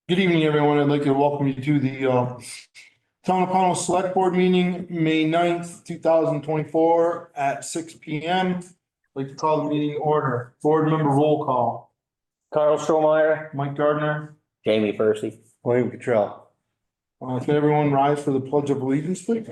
Good evening, everyone. I'd like to welcome you to the Town of Pownell Select Board Meeting, May 9th, 2024 at 6 P.M. I'd like to call the meeting order. Board member roll call. Carl Strohmeyer, Mike Gardner. Jamie Percy. William Cottrell. Can everyone rise for the Pledge of Allegiance, please?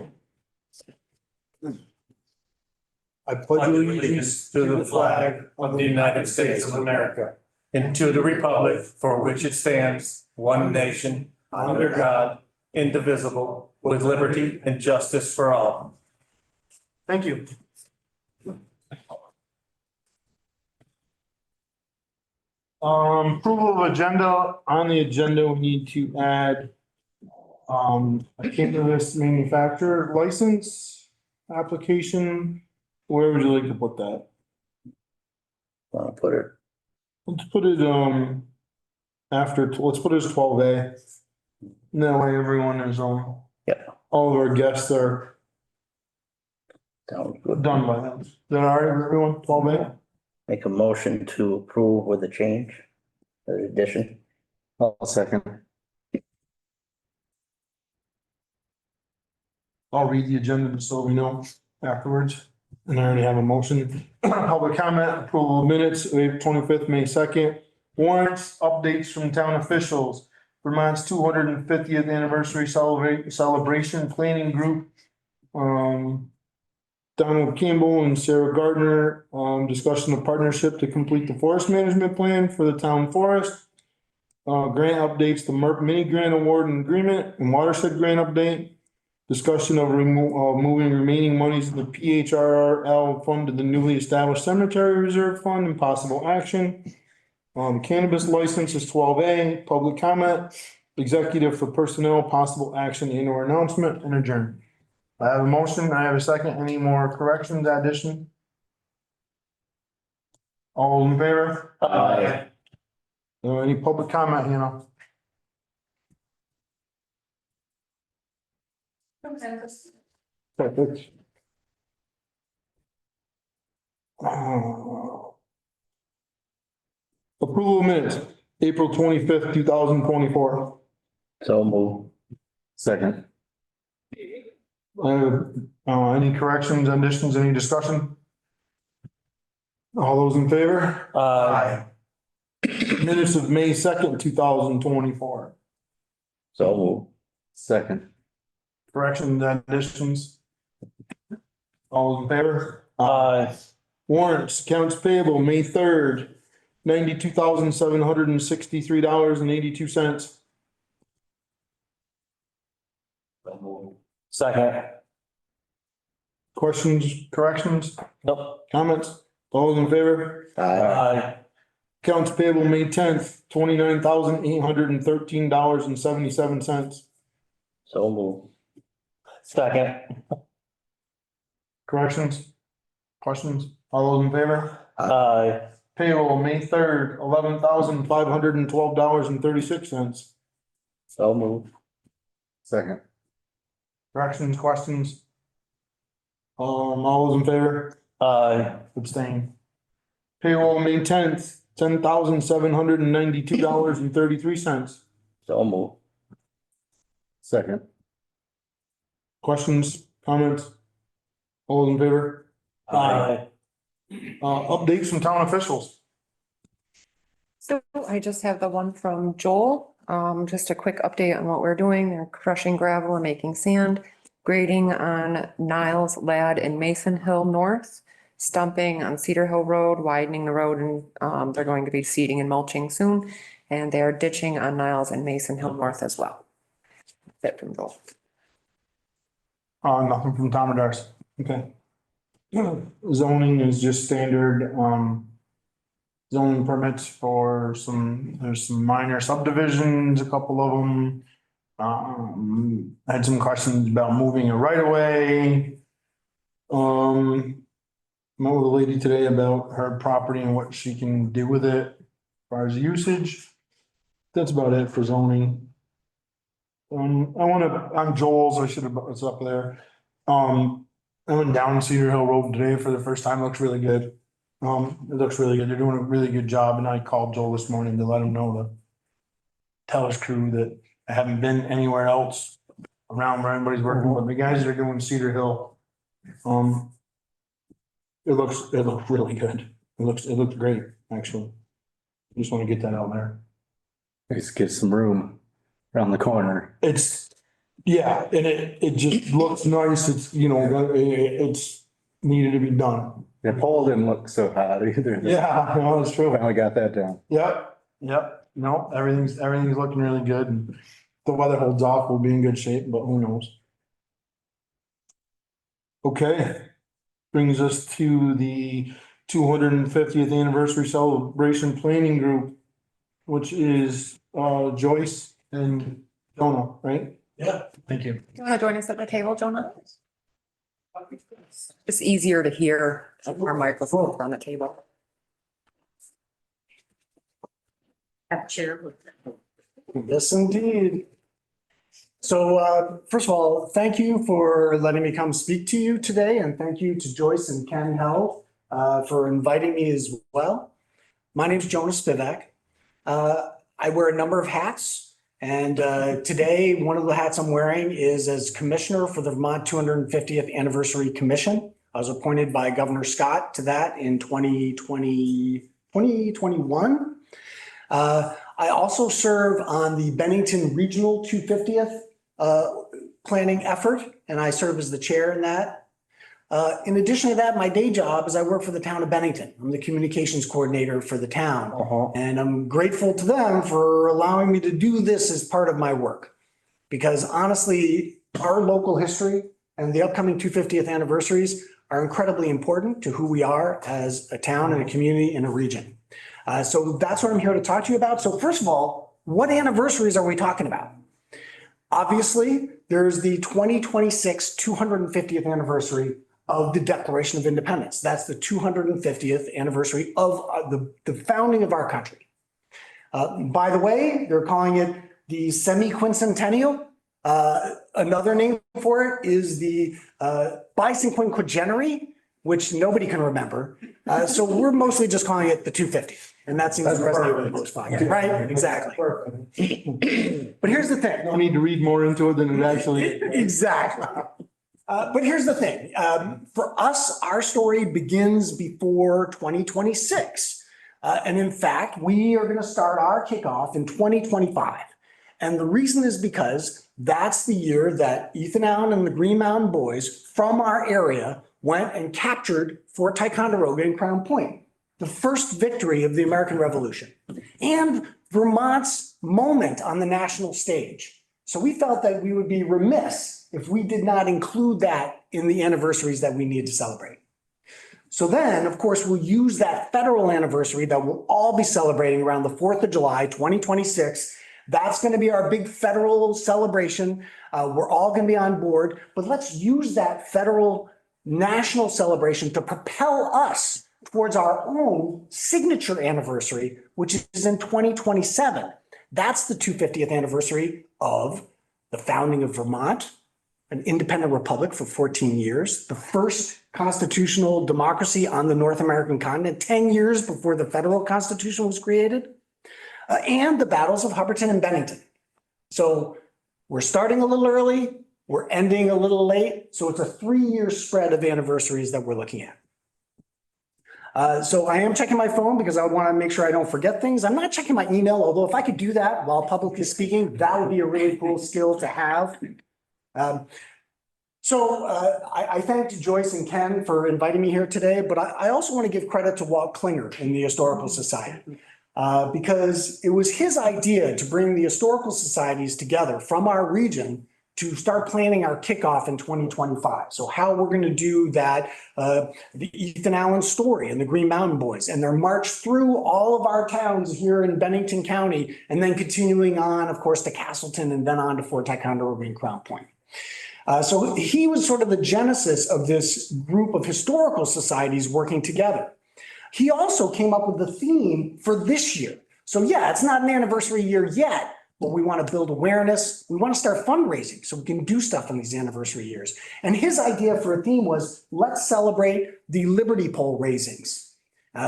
I pledge allegiance to the flag of the United States of America and to the republic for which it stands, one nation, under God, indivisible, with liberty and justice for all. Thank you. Approval of agenda. On the agenda, we need to add a cannabis manufacturer license application. Where would you like to put that? Want to put it? Let's put it let's put it as 12A. That way everyone is Yeah. all of our guests are Sounds good. done by then. Is that all right with everyone? 12A? Make a motion to approve with a change, the addition. I'll second. I'll read the agenda just so we know afterwards. And I already have a motion. Public comment, approval of minutes, April 25th, May 2nd. Warrants, updates from town officials. Vermont's 250th anniversary celebration planning group. Donald Campbell and Sarah Gardner, discussion of partnership to complete the forest management plan for the town forest. Grant updates, the MERP mini grant award and agreement and watershed grant update. Discussion of moving remaining monies in the PHRL fund to the newly established cemetery reserve fund and possible action. Cannabis license is 12A, public comment, executive for personnel, possible action and or announcement, and adjourn. I have a motion, I have a second. Any more corrections, addition? All in favor? Aye. Any public comment, you know? Perfect. Approval of minutes, April 25th, 2024. Move. Second. Any corrections, additions, any discussion? All those in favor? Aye. Minutes of May 2nd, 2024. Move. Second. Corrections, additions? All in favor? Aye. Warrants, accounts payable, May 3rd, $92,763.82. Second. Questions, corrections, Nope. comments? All those in favor? Aye. Aye. Accounts payable, May 10th, $29,813.77. Move. Second. Corrections? Questions? All those in favor? Aye. Payroll, May 3rd, $11,512.36. Move. Second. Corrections, questions? All those in favor? Aye. Abstain. Payroll, May 10th, $10,792.33. Move. Second. Questions, comments? All those in favor? Aye. Updates from town officials. So I just have the one from Joel, just a quick update on what we're doing. They're crushing gravel and making sand, grading on Niles, Ladd and Mason Hill North, stumping on Cedar Hill Road, widening the road, and they're going to be seeding and mulching soon. And they are ditching on Niles and Mason Hill North as well. That's it from Joel. Nothing from Tom or Darcy. Okay. Zoning is just standard, zoning permits for there's some minor subdivisions, a couple of them. I had some questions about moving a right of way. Met with a lady today about her property and what she can do with it as far as usage. That's about it for zoning. I'm Joel's, I should have, it's up there. I went down Cedar Hill Road today for the first time, looks really good. It looks really good. They're doing a really good job, and I called Joel this morning to let him know to tell his crew that I haven't been anywhere else around where anybody's working, but the guys that are doing Cedar Hill, it looks really good. It looks great, actually. Just want to get that out there. Just get some room around the corner. Yeah, and it just looks nice. It's, it's needed to be done. The pole didn't look so hot either. Yeah, no, it's true. Finally got that down. Yep. No, everything's looking really good. And if the weather holds off, we'll be in good shape, but who knows? Okay. Brings us to the 250th anniversary celebration planning group, which is Joyce and Jonah, right? Yeah. Thank you. Do you want to join us at the table, Jonah? It's easier to hear our microphones on the table. Yes, indeed. So, first of all, thank you for letting me come speak to you today, and thank you to Joyce and Ken Hell for inviting me as well. My name's Jonas Spivak. I wear a number of hats, and today one of the hats I'm wearing is as commissioner for the Vermont 250th Anniversary Commission. I was appointed by Governor Scott to that in 2021. I also serve on the Bennington Regional 250th planning effort, and I serve as the chair in that. In addition to that, my day job is I work for the town of Bennington. I'm the communications coordinator for the town. And I'm grateful to them for allowing me to do this as part of my work. Because honestly, our local history and the upcoming 250th anniversaries are incredibly important to who we are as a town and a community and a region. So that's what I'm here to talk to you about. So first of all, what anniversaries are we talking about? Obviously, there's the 2026 250th anniversary of the Declaration of Independence. That's the 250th anniversary of the founding of our country. By the way, they're calling it the semi-quincentennial. Another name for it is the bicentenary, which nobody can remember. So we're mostly just calling it the 250th. And that seems to resonate with most folks, right? Exactly. But here's the thing. No need to read more into it than it actually. Exactly. But here's the thing. For us, our story begins before 2026. And in fact, we are going to start our kickoff in 2025. And the reason is because that's the year that Ethan Allen and the Green Mountain Boys from our area went and captured Fort Ticonderoga and Crown Point, the first victory of the American Revolution and Vermont's moment on the national stage. So we felt that we would be remiss if we did not include that in the anniversaries that we need to celebrate. So then, of course, we'll use that federal anniversary that we'll all be celebrating around the 4th of July, 2026. That's going to be our big federal celebration. We're all going to be on board, but let's use that federal national celebration to propel us towards our own signature anniversary, which is in 2027. That's the 250th anniversary of the founding of Vermont, an independent republic for 14 years, the first constitutional democracy on the North American continent, 10 years before the federal constitution was created, and the battles of Hubbardton and Bennington. So we're starting a little early, we're ending a little late. So it's a 3-year spread of anniversaries that we're looking at. So I am checking my phone because I want to make sure I don't forget things. I'm not checking my email, although if I could do that while publicly speaking, that would be a really cool skill to have. I thanked Joyce and Ken for inviting me here today, but I also want to give credit to Walt Klinger in the Historical Society. Because it was his idea to bring the historical societies together from our region to start planning our kickoff in 2025. So how we're going to do that, the Ethan Allen story and the Green Mountain Boys and their march through all of our towns here in Bennington County, and then continuing on, of course, to Castleton and then on to Fort Ticonderoga and Crown Point. So he was sort of the genesis of this group of historical societies working together. He also came up with the theme for this year. So yeah, it's not an anniversary year yet, but we want to build awareness. We want to start fundraising so we can do stuff in these anniversary years. And his idea for a theme was, let's celebrate the Liberty Pole raisings.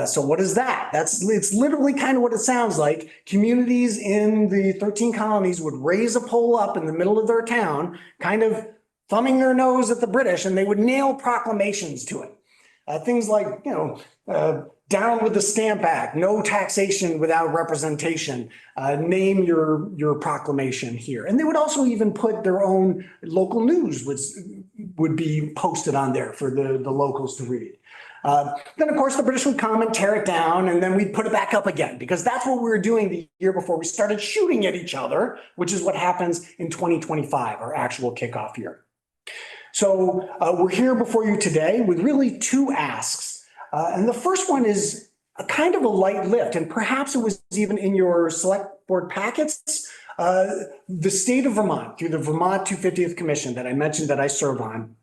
So what is that? It's literally kind of what it sounds like. Communities in the 13 colonies would raise a pole up in the middle of their town, kind of thumbing their nose at the British, and they would nail proclamations to it. Things like, down with the Stamp Act, no taxation without representation, name your proclamation here. And they would also even put their own local news, which would be posted on there for the locals to read. Then, of course, the British would come and tear it down, and then we'd put it back up again, because that's what we were doing the year before we started shooting at each other, which is what happens in 2025, our actual kickoff year. So we're here before you today with really two asks. And the first one is a kind of a light lift, and perhaps it was even in your select board packets. The state of Vermont, through the Vermont 250th Commission that I mentioned that I serve on,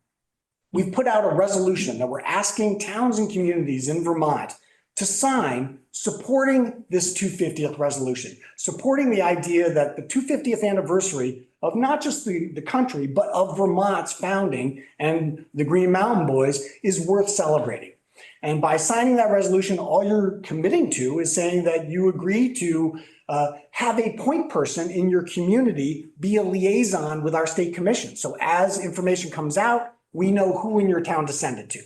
we've put out a resolution that we're asking towns and communities in Vermont to sign supporting this 250th resolution, supporting the idea that the 250th anniversary of not just the country, but of Vermont's founding and the Green Mountain Boys is worth celebrating. And by signing that resolution, all you're committing to is saying that you agree to have a point person in your community be a liaison with our state commission. So as information comes out, we know who in your town to send it to.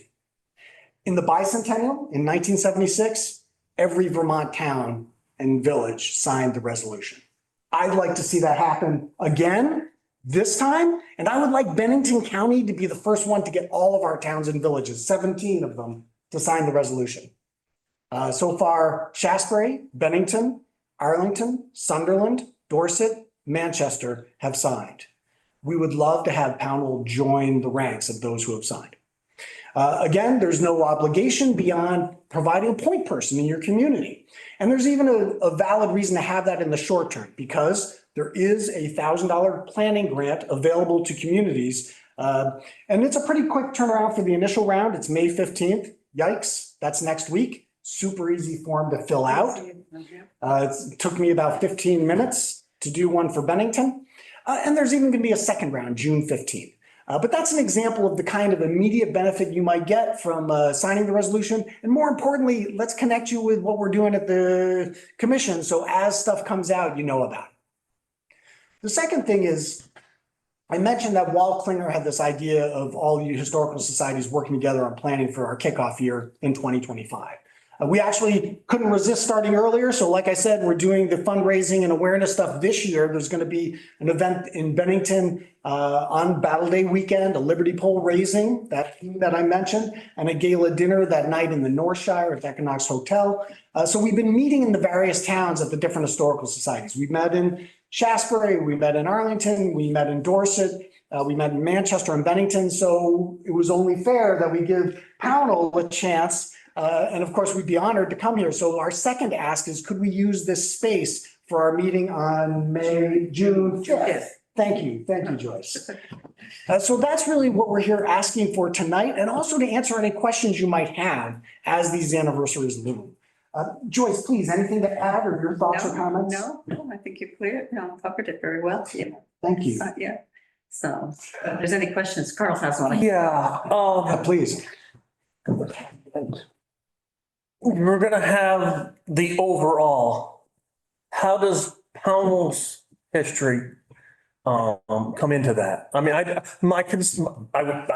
In the bicentennial, in 1976, every Vermont town and village signed the resolution. I'd like to see that happen again this time, and I would like Bennington County to be the first one to get all of our towns and villages, 17 of them, to sign the resolution. So far, Shaftesbury, Bennington, Arlington, Sunderland, Dorset, Manchester have signed. We would love to have Pownell join the ranks of those who have signed. Again, there's no obligation beyond providing a point person in your community. And there's even a valid reason to have that in the short term, because there is a $1,000 planning grant available to communities. And it's a pretty quick turnaround for the initial round. It's May 15th. Yikes, that's next week. Super easy form to fill out. It took me about 15 minutes to do one for Bennington. And there's even going to be a second round, June 15th. But that's an example of the kind of immediate benefit you might get from signing the resolution. And more importantly, let's connect you with what we're doing at the commission. So as stuff comes out, you know about it. The second thing is, I mentioned that Walt Klinger had this idea of all you historical societies working together on planning for our kickoff year in 2025. We actually couldn't resist starting earlier. So like I said, we're doing the fundraising and awareness stuff this year. There's going to be an event in Bennington on Battle Day weekend, a Liberty Pole raising, that I mentioned, and a gala dinner that night in the North Shire at the Equinox Hotel. So we've been meeting in the various towns at the different historical societies. We've met in Shaftesbury, we met in Arlington, we met in Dorset, we met in Manchester and Bennington. So it was only fair that we give Pownell a chance. And of course, we'd be honored to come here. So our second ask is, could we use this space for our meeting on June 5th? Thank you, Joyce. So that's really what we're here asking for tonight, and also to answer any questions you might have as these anniversaries loom. Joyce, please, anything to add or your thoughts or comments? No, I think you covered it very well. Yeah. Thank you. Yeah. So if there's any questions, Carl has one. Yeah, please. We're gonna have the overall. How does Pownell's history come into that? I mean, I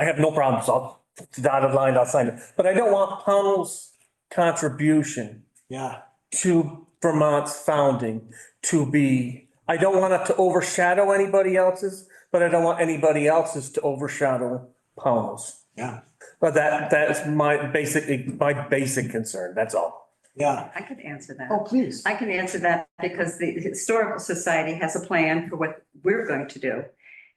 have no problems. I'll dotted line, I'll sign it, but I don't want Pownell's contribution to Vermont's founding to be, I don't want it to overshadow anybody else's, but I don't want anybody else's to overshadow Pownell's. Yeah. But that's my basic concern, that's all. Yeah. I could answer that. Oh, please. I can answer that because the Historical Society has a plan for what we're going to do.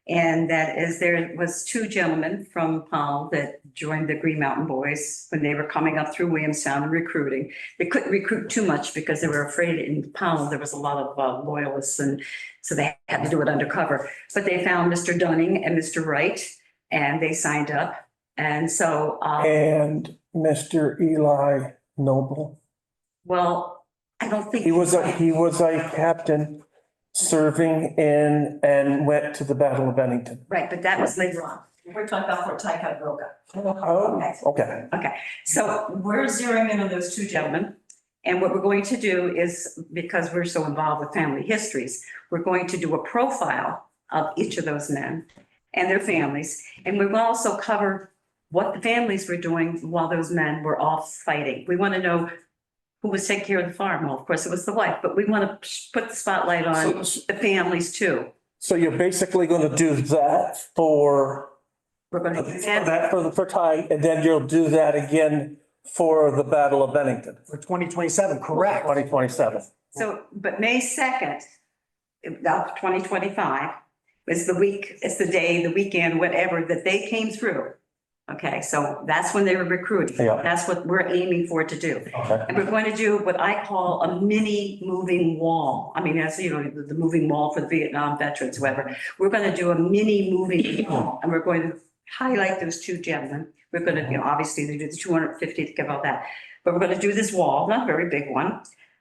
And that is, there was two gentlemen from Powell that joined the Green Mountain Boys when they were coming up through Williamstown and recruiting. They couldn't recruit too much because they were afraid in Powell there was a lot of loyalists, and so they had to do it undercover. But they found Mr. Dunning and Mr. Wright, and they signed up. And so and Mr. Eli Noble. Well, I don't think He was a captain serving in and went to the Battle of Bennington. right, but that was later on. We're talking about Fort Ticonderoga. Oh, okay. Okay, so we're zeroing in on those two gentlemen. And what we're going to do is, because we're so involved with family histories, we're going to do a profile of each of those men and their families. And we will also cover what the families were doing while those men were off fighting. We want to know who was taking care of the farm. Well, of course, it was the wife, but we want to put the spotlight on the families too. So you're basically going to do that for, We're going to do that. that for Ty, and then you'll do that again for the Battle of Bennington, For 2027, correct. 2027. So, but May 2nd, of 2025 is the week, it's the day, the weekend, whatever, that they came through. Okay, so that's when they were recruiting. Yeah. That's what we're aiming for to do. Okay. And we're going to do what I call a mini moving wall. I mean, as you know, the moving wall for the Vietnam veterans, whoever. We're going to do a mini moving wall, and we're going to highlight those two gentlemen. We're going to, obviously they do the 250 to give all that, but we're going to do this wall, not a very big one,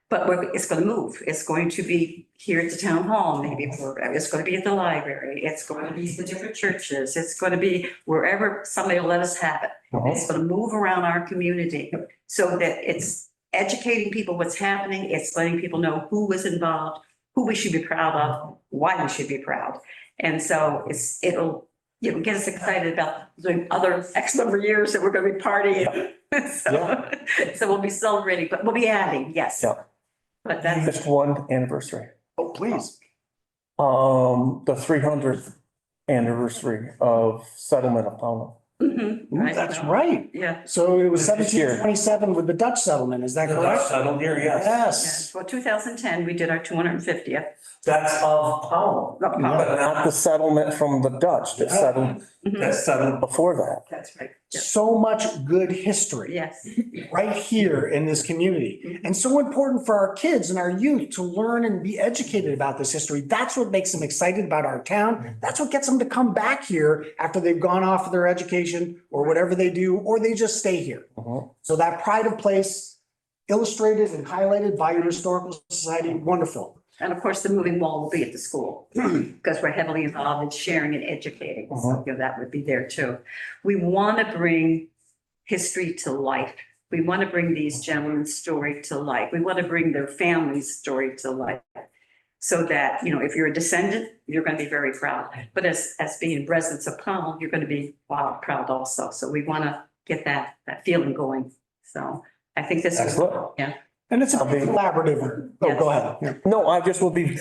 but it's going to move. It's going to be here at the town hall, maybe, it's going to be at the library. It's going to be the different churches. It's going to be wherever somebody will let us have it. It's going to move around our community so that it's educating people what's happening. It's letting people know who was involved, who we should be proud of, why we should be proud. And so it'll get us excited about the other X number of years that we're going to be partying. So we'll be celebrating, but we'll be adding, yes. Yeah. But that's, Just one anniversary. Oh, please. The 300th anniversary of settlement of Pownell. right. That's right. Yeah. So it was This year. 1727 with the Dutch settlement, is that correct? Settled here, yes. Yes. Well, 2010, we did our 250th. That's of Pownell, but not the settlement from the Dutch that settled before that. That's right. Yeah. So much good history Yes. right here in this community. And so important for our kids and our youth to learn and be educated about this history. That's what makes them excited about our town. That's what gets them to come back here after they've gone off of their education or whatever they do, or they just stay here. So that pride of place illustrated and highlighted by your historical society, wonderful. And of course, the moving wall will be at the school because we're heavily involved in sharing and educating. So that would be there too. We want to bring history to life. We want to bring these gentlemen's story to life. We want to bring their family's story to life. So that, if you're a descendant, you're going to be very proud. But as being residents of Pownell, you're going to be proud also. So we want to get that feeling going. So I think this is, Excellent. yeah. And it's a collaborative. Oh, go ahead. No, I'll be,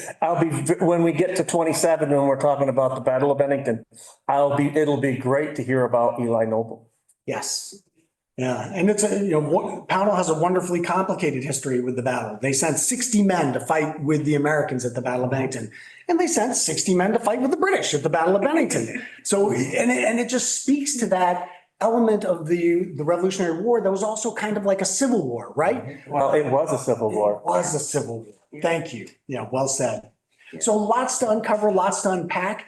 when we get to 27 and we're talking about the Battle of Bennington, it'll be great to hear about Eli Noble. Yes. Yeah, and it's Pownell has a wonderfully complicated history with the battle. They sent 60 men to fight with the Americans at the Battle of Bennington. And they sent 60 men to fight with the British at the Battle of Bennington. So, and it just speaks to that element of the Revolutionary War that was also kind of like a civil war, right? Well, it was a civil war. It was a civil war. Thank you. Yeah, well said. So lots to uncover, lots to unpack.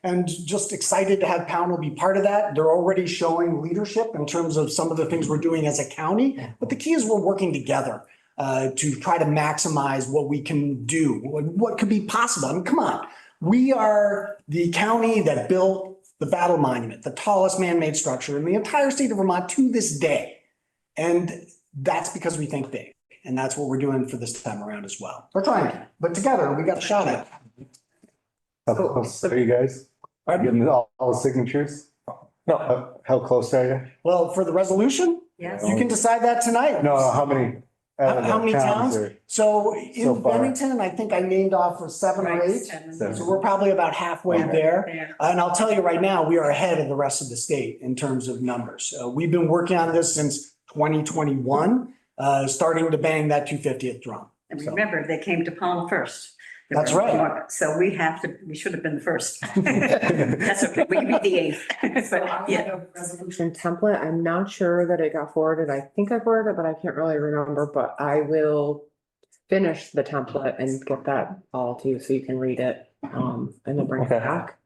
And just excited to have Pownell be part of that. They're already showing leadership in terms of some of the things we're doing as a county. But the key is we're working together to try to maximize what we can do, what could be possible. I mean, come on. We are the county that built the Battle Monument, the tallest man-made structure in the entire state of Vermont to this day. And that's because we think big. And that's what we're doing for this time around as well. We're trying to, but together we got a shot at it. How close are you guys? Getting all the signatures? No, How close are you? Well, for the resolution, Yes. you can decide that tonight. No, how many? How many towns? are- So So in far. Bennington, I think I named off for 7 or 8. Seven. So we're probably about halfway Okay. there. Yeah. And I'll tell you right now, we are ahead of the rest of the state in terms of numbers. We've been working on this since 2021, starting to bang that 250th drum. And So- remember, they came to Pownell first. That's right. So we should have been the first. That's okay, we can be the eighth. But yeah, Resolution template, I'm not sure that it got forwarded. I think I forwarded it, but I can't really remember, but I will finish the template and get that all to you so you can read it, and then bring it Okay. back.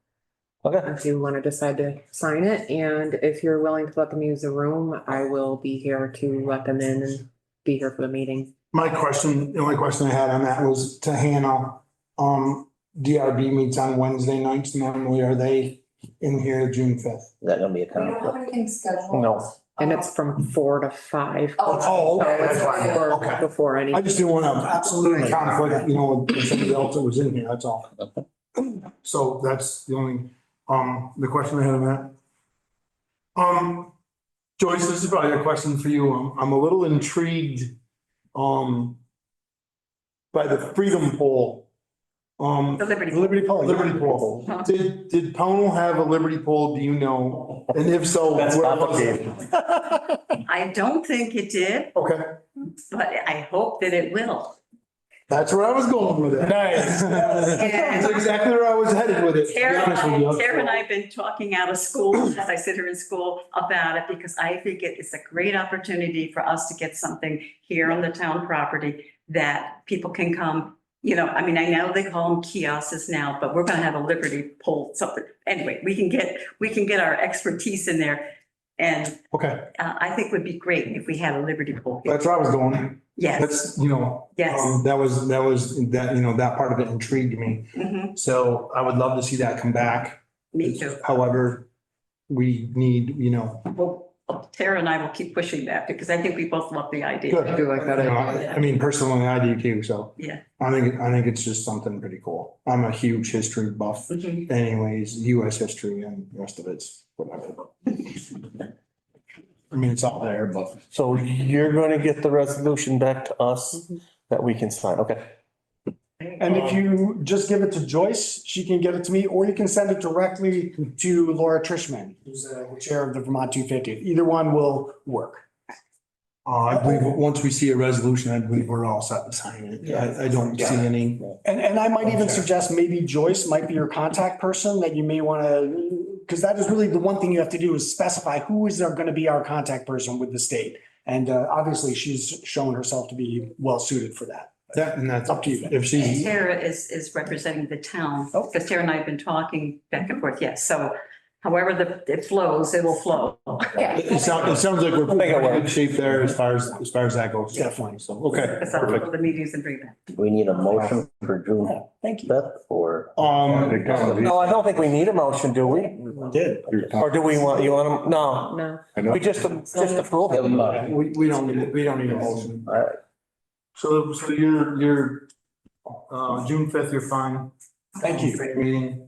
okay. If you want to decide to sign it, and if you're willing to let them use the room, I will be here to let them in and be here for the meeting. The only question I had on that was to Hannah. DRB meets on Wednesday nights normally. Are they in here June fifth. Is that gonna be a We don't have conflict? anything scheduled. No. And it's from 4 to 5. Oh, okay, So it's that's fine. before- Okay. Before any. I just didn't want to Absolutely. conflict, with somebody else that was in here, that's all. So that's the only, the question I had on that. Joyce, this is probably a question for you. I'm a little intrigued, by the Freedom Pole. The Liberty. Liberty Pole. yeah. Liberty Pole. Did Pownell have a Liberty Pole, do you know? And if so, That's where was it? complicated. I don't think it did, Okay, but I hope that it will. that's where I was going with it. Nice. That's exactly where I was headed with it, to be honest with you. Tara and I have been talking out of school, as I sit here in school, about it, because I think it is a great opportunity for us to get something here on the town property that people can come, I mean, I know they call them kiosks now, but we're gonna have a Liberty Pole, something. Anyway, we can get our expertise in there. And Okay, I think it would be great if we had a Liberty Pole. that's where I was going. Yes, That's, yes. that was, that part of it intrigued me. Mhm. So I would love to see that come back. Me too. However, we need, Well, Tara and I will keep pushing that because I think we both love the idea. good. I do like that I mean, personally, I do too, so. Yeah. I think it's just something pretty cool. I'm a huge history buff Mhm. anyways, US history and the rest of it's whatever. I mean, it's all there, but. So you're gonna get the resolution back to us that we can sign, okay? And if you just give it to Joyce, she can give it to me, or you can send it directly to Laura Trishman, who's the chair of the Vermont 250th. Either one will work. I believe once we see a resolution, I believe we're all set to sign it. I don't see any. And I might even suggest maybe Joyce might be your contact person that you may want to, because that is really the one thing you have to do is specify who is going to be our contact person with the state. And obviously, she's shown herself to be well suited for that. And that's Up to you. If And she, Tara is representing the town, Oh. because Tara and I have been talking back and forth, yes, so however it flows, it will flow. it sounds like we're in Make it work. good shape there as far as that goes. Definitely. So, okay, Because I'll perfect. go to the meetings and bring that. We need a motion for June Thank you. fifth or? No, I don't think we need a motion, do we? Did. Or do we want, no, No. we just approve Have a it. motion. We don't need a motion. All right. So you're, June fifth, you're fine. Thank you. Great meeting.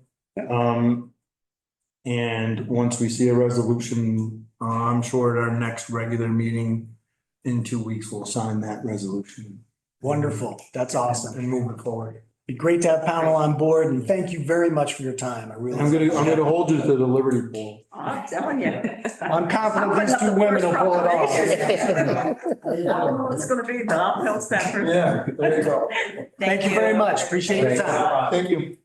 And once we see a resolution, I'm sure at our next regular meeting in 2 weeks, we'll sign that resolution Wonderful. That's awesome. and move it forward. Be great to have Pownell on board and thank you very much for your time. I really. I'm gonna hold you to the Liberty Pole. I'm telling you. I'm confident these two women will pull it off. It's gonna be the uphill stepper. Yeah, there you go. Thank you very much. Appreciate your time. Thank you.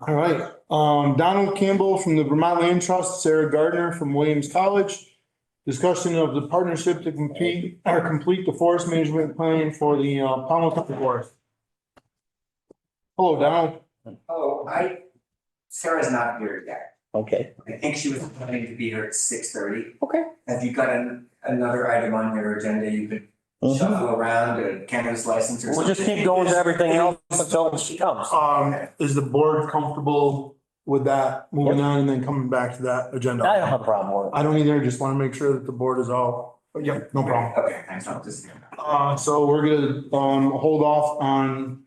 All right, Donald Campbell from the Vermont Land Trust, Sarah Gardner from Williams College. Discussion of the partnership to complete the forest management plan for the Pownell Country Forest. Hello, Donald. Oh, Sarah's not here yet. Okay. I think she was planning to be here at 6:30. Okay. Have you got another item on your agenda you could shuffle around, a cannabis license or We'll something? just keep going to everything else until she comes. Is the board comfortable with that, moving on and then coming back to that agenda? I don't have a problem with it. I don't either, just want to make sure that the board is all, yep, no problem. Okay, thanks, I'll just. So we're gonna, hold off on,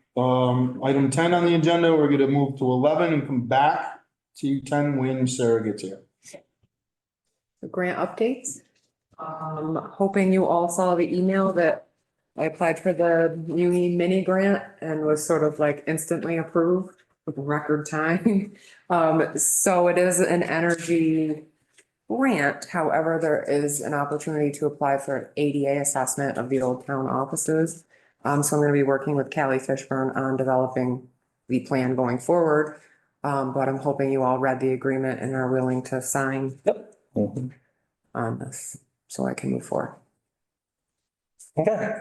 item 10 on the agenda. We're gonna move to 11 and come back to 10 when Sarah gets here. The grant updates. Hoping you all saw the email that I applied for the uni mini grant and was sort of like instantly approved with record time. So it is an energy grant. However, there is an opportunity to apply for an ADA assessment of the old town offices. So I'm gonna be working with Callie Fishburne on developing the plan going forward. But I'm hoping you all read the agreement and are willing to sign Mhm. on this, so I can move forward. Okay.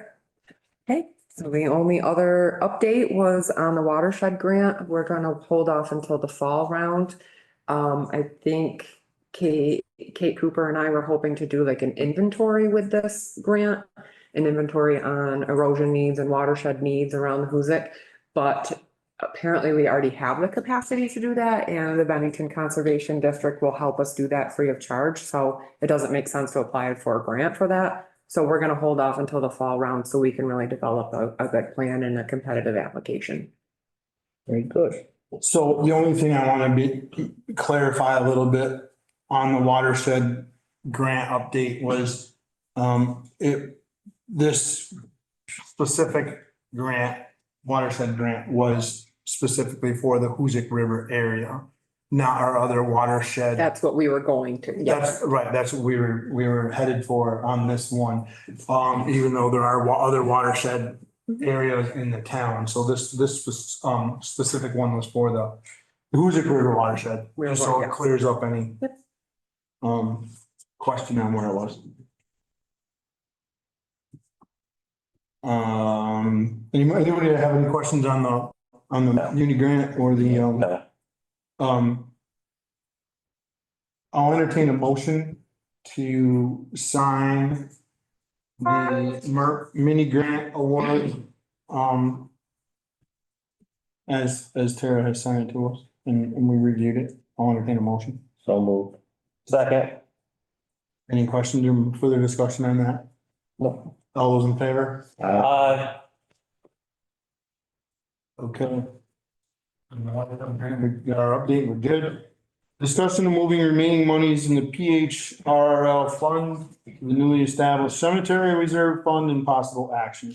Okay, so the only other update was on the watershed grant. We're gonna hold off until the fall round. I think Kate Cooper and I were hoping to do like an inventory with this grant. An inventory on erosion needs and watershed needs around the Hoosic. But apparently we already have the capacity to do that, and the Bennington Conservation District will help us do that free of charge, so it doesn't make sense to apply for a grant for that. So we're gonna hold off until the fall round so we can really develop a good plan and a competitive application. Very good. So the only thing I want to clarify a little bit on the watershed grant update was, this specific grant, watershed grant was specifically for the Hoosic River area, not our other watershed. That's what we were going to, yes. That's right, that's what we were headed for on this one. Even though there are other watershed areas in the town, so this was, specific one was for the Hoosic River watershed, just so it clears up any Yep. question on where it was. Anybody have any questions on the uni grant or the, No. I'll entertain a motion to sign the MERP mini grant award, as Tara has signed it to us and we reviewed it. I'll entertain a motion. So moved. Second. Any questions or further discussion on that? No. All those in favor? Okay. We got our update, we're good. Discussion of moving remaining monies in the PHRL fund, the newly established cemetery reserve fund and possible action.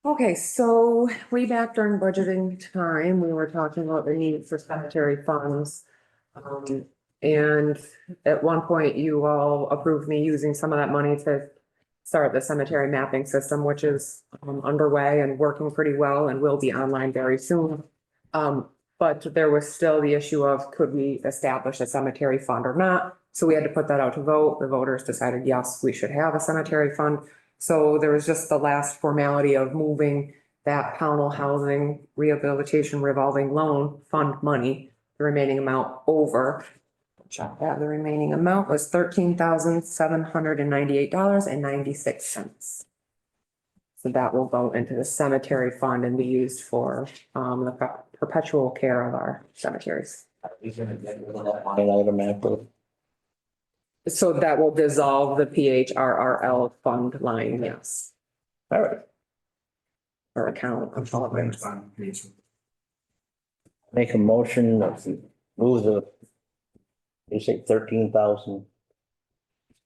Okay, so way back during budgeting time, we were talking about the need for cemetery funds. And at one point, you all approved me using some of that money to start the cemetery mapping system, which is underway and working pretty well and will be online very soon. But there was still the issue of could we establish a cemetery fund or not? So we had to put that out to vote. The voters decided, yes, we should have a cemetery fund. So there was just the last formality of moving that Pownell Housing Rehabilitation Revolving Loan Fund money, the remaining amount over. Check that, the remaining amount was $13,798.96. So that will go into the cemetery fund and be used for the perpetual care of our cemeteries. Line item after. So that will dissolve the PHRRL fund line, yes. All right. Or account. Make a motion to move the, you say 13,000,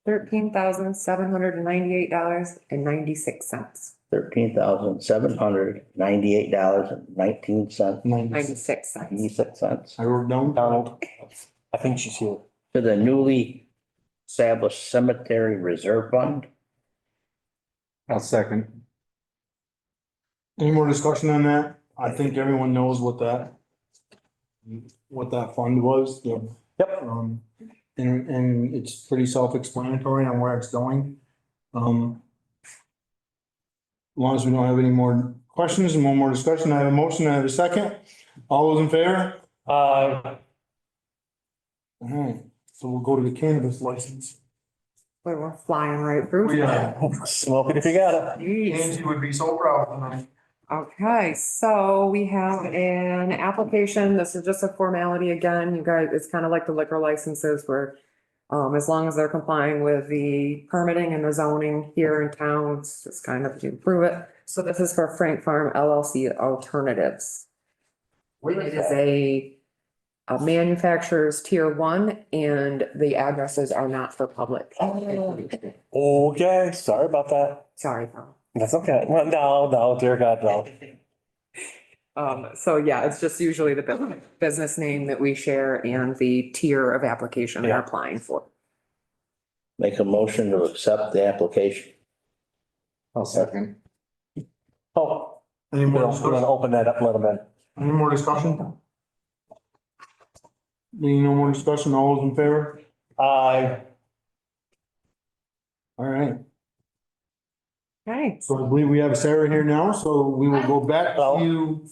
$13,798.96. $13,798.19. 96 cents. 96 cents. I wrote down. Donald, I think she's here. To the newly established cemetery reserve fund. I'll second. Any more discussion on that? I think everyone knows what that fund was. Yep. And it's pretty self-explanatory on where it's going. As long as we don't have any more questions and one more discussion, I have a motion, I have a second. All those in favor? All right, so we'll go to the cannabis license. We're flying right through. Smoke it if you got it. Jeez. Angie would be so proud tonight. Okay, so we have an application. This is just a formality again. You guys, it's kind of like the liquor licenses where as long as they're complying with the permitting and the zoning here in town, it's just kind of to approve it. So this is for Frank Farm LLC Alternatives. It is a manufacturer's tier 1 and the addresses are not for public. Okay, sorry about that. Sorry, Tom. That's okay. Well, no, dear God, no. So yeah, it's just usually the business name that we share and the tier of application they're Yeah. applying for. Make a motion to accept the application. I'll second. Oh, Any we're more gonna discussion? open that up a little bit. Any more discussion? Being no more discussion, all those in favor? I All right, Okay, so I believe we have Sarah here now, so we will go back to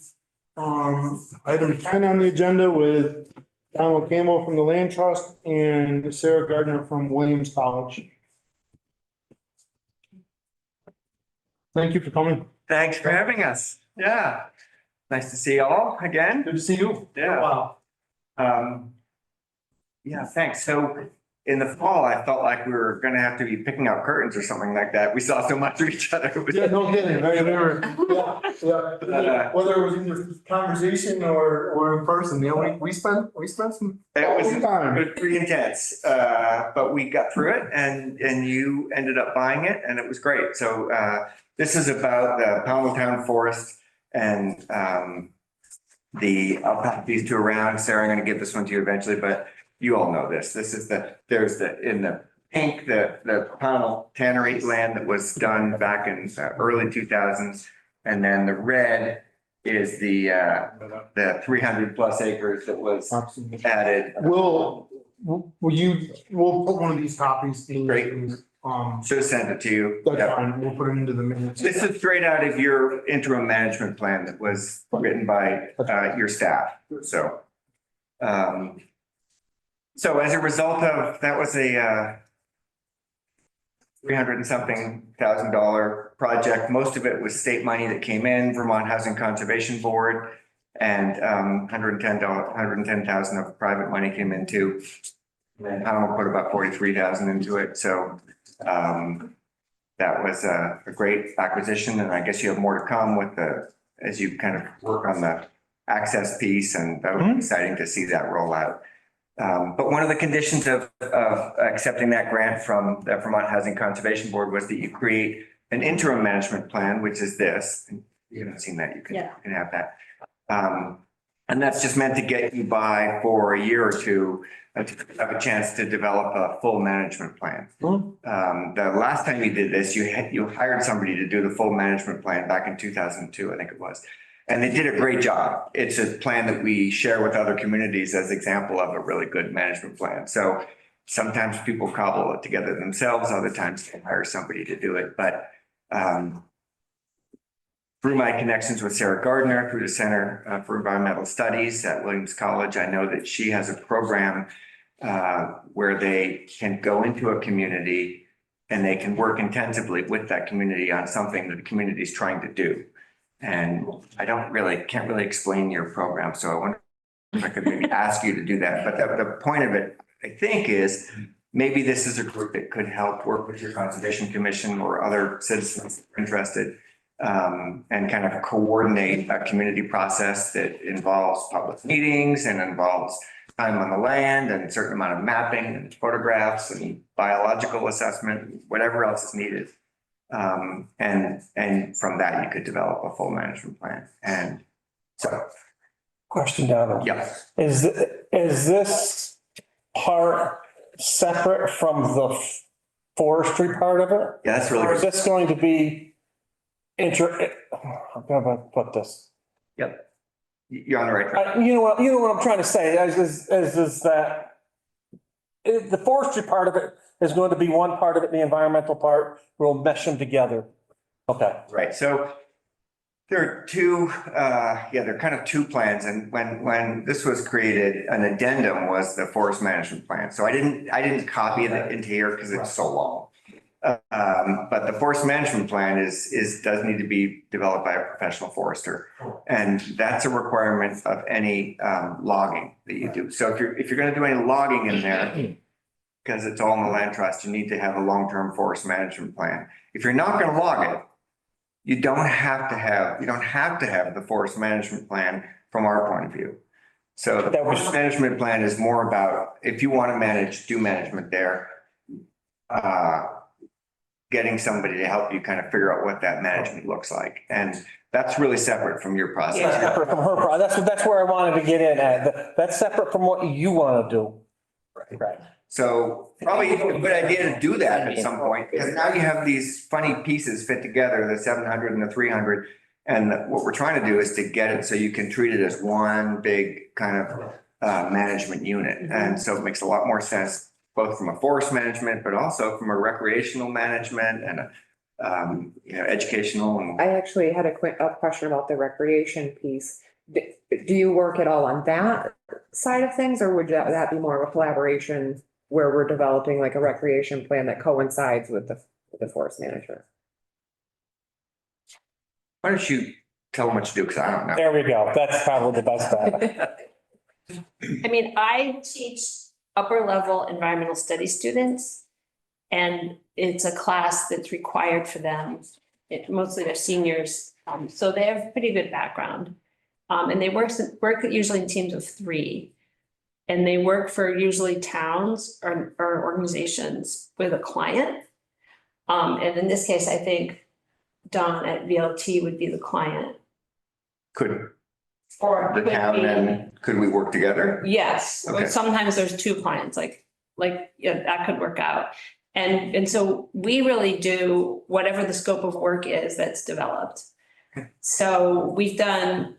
item 10 on the agenda with Donald Campbell from the Land Trust and Sarah Gardner from Williams College. Thank you for coming. Thanks for having us. Yeah. Nice to see you all again. Good to see you. Yeah. Wow. Yeah, thanks. So in the fall, I felt like we were gonna have to be picking out curtains or something like that. We saw so much of each other. It was- Yeah, no kidding, right, yeah. Whether it was in your conversation or in person, you know, we spent some. It was time. pretty intense, but we got through it and you ended up buying it and it was great. So this is about the Pownell Town Forest and I'll pass these two around. Sarah, I'm gonna give this one to you eventually, but you all know this. This is in the pink, the Pownell Tannery land that was done back in early 2000s. And then the red is the 300+ acres that was added. We'll put one of these copies in. Great. Um, Should have sent it to you. that's Yep. fine, we'll put it into the minutes. This is straight out of your interim management plan that was written by your staff, so. So as a result of, that was a 300 and something thousand dollar project. Most of it was state money that came in, Vermont Housing Conservation Board, and $110,000 of private money came in too. And then Powell put about 43,000 into it, so that was a great acquisition, and I guess you have more to come with as you kind of work on the access piece, and that would be exciting to see that roll out. But one of the conditions of accepting that grant from the Vermont Housing Conservation Board was that you create an interim management plan, which is this. You haven't seen that, you can have that. And that's just meant to get you by for a year or two to have a chance to develop a full management plan. The last time you did this, you hired somebody to do the full management plan back in 2002, I think it was. And they did a great job. It's a plan that we share with other communities as example of a really good management plan. So sometimes people cobble it together themselves, other times they hire somebody to do it. But through my connections with Sarah Gardner, through the Center for Environmental Studies at Williams College, I know that she has a program where they can go into a community and they can work intensively with that community on something that the community is trying to do. And I can't really explain your program, so I wonder if I could maybe ask you to do that. But the point of it, I think, is maybe this is a group that could help work with your Conservation Commission or other citizens that are interested, and kind of coordinate a community process that involves public meetings and involves time on the land and a certain amount of mapping and photographs and biological assessment, whatever else is needed. And from that, you could develop a full management plan. And so, Question, Donna. yeah, Is this part separate from the forestry part of it? yeah, that's really Or is good. this going to be I'm gonna put this. Yep. You're on the right track. You know what I'm trying to say is that the forestry part of it is going to be one part of it, the environmental part, we'll mesh them together. Okay. Right. So there are two, there are kind of two plans. And when this was created, an addendum was the forest management plan. So I didn't copy it into here because it's so long. But the forest management plan does need to be developed by a professional forester. And that's a requirement of any logging that you do. So if you're going to do any logging in there, because it's all in the land trust, you need to have a long-term forest management plan. If you're not going to log it, you don't have to have the forest management plan from our point of view. So the forest management plan is more about, if you want to do management there, getting somebody to help you kind of figure out what that management looks like. And that's really separate from your process. Separate from her, that's where I wanted to get in at. That's separate from what you want to do. Right. So probably a good idea to do that at some point, because now you have these funny pieces fit together, the 700 and the 300. And what we're trying to do is to get it so you can treat it as one big kind of management unit. And so it makes a lot more sense, both from a forest management, but also from a recreational management and educational. And I actually had a question about the recreation piece. Do you work at all on that side of things, or would that be more of a collaboration where we're developing like a recreation plan that coincides with the forest manager? why don't you tell them what to do, because I don't know. There we go. That's probably the best bet. I mean, I teach upper level environmental studies students. And it's a class that's required for them. Mostly they're seniors, so they have pretty good background. And they work usually in teams of 3. And they work for usually towns or organizations with a client. And in this case, I think Don at VLT would be the client. Could Or the could town be- and could we work together? Yes, Okay. sometimes there's 2 clients, yeah, that could work out. And so we really do whatever the scope of work is that's developed. So we've done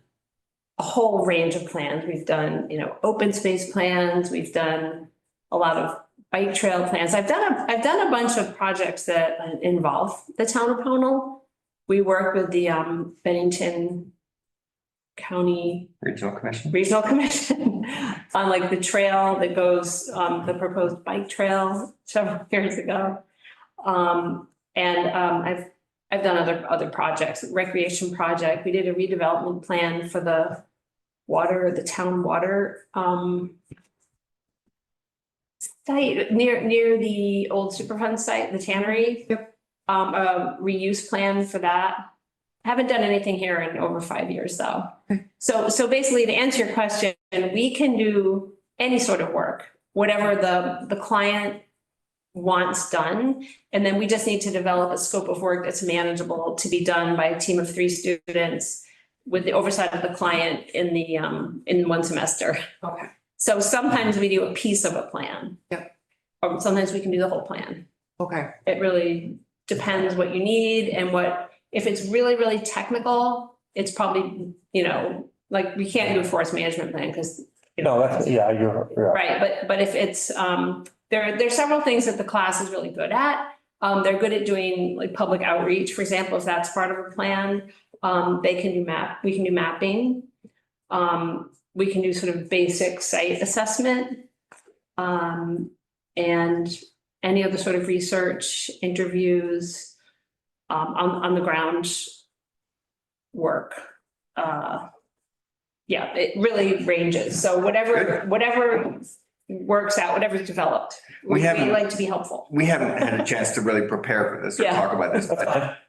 a whole range of plans. We've done, open space plans. We've done a lot of bike trail plans. I've done a bunch of projects that involve the town of Pownell. We work with the Bennington County Regional Commission? Regional Commission on like the trail that goes, the proposed bike trail several years ago. I've done other projects, recreation project. We did a redevelopment plan for the town water, site near the old Superfund site, the tannery. Yep. A reuse plan for that. Haven't done anything here in over 5 years though. So basically to answer your question, we can do any sort of work, whatever the client wants done. And then we just need to develop a scope of work that's manageable to be done by a team of 3 students with the oversight of the client in 1 semester. Okay. So sometimes we do a piece of a plan. Yep. Or sometimes we can do the whole plan. Okay. It really depends what you need and if it's really, really technical, it's probably, like we can't do a forest management plan because. No, that's, yeah, you're right. Right, but if it's, there's several things that the class is really good at. They're good at doing like public outreach, for example, if that's part of a plan. We can do mapping. We can do sort of basic site assessment. And any other sort of research, interviews, on the ground work. Yeah, it really ranges. So whatever works out, whatever's developed, we like to be helpful. We haven't had a chance to really prepare for this or Yeah. talk about this,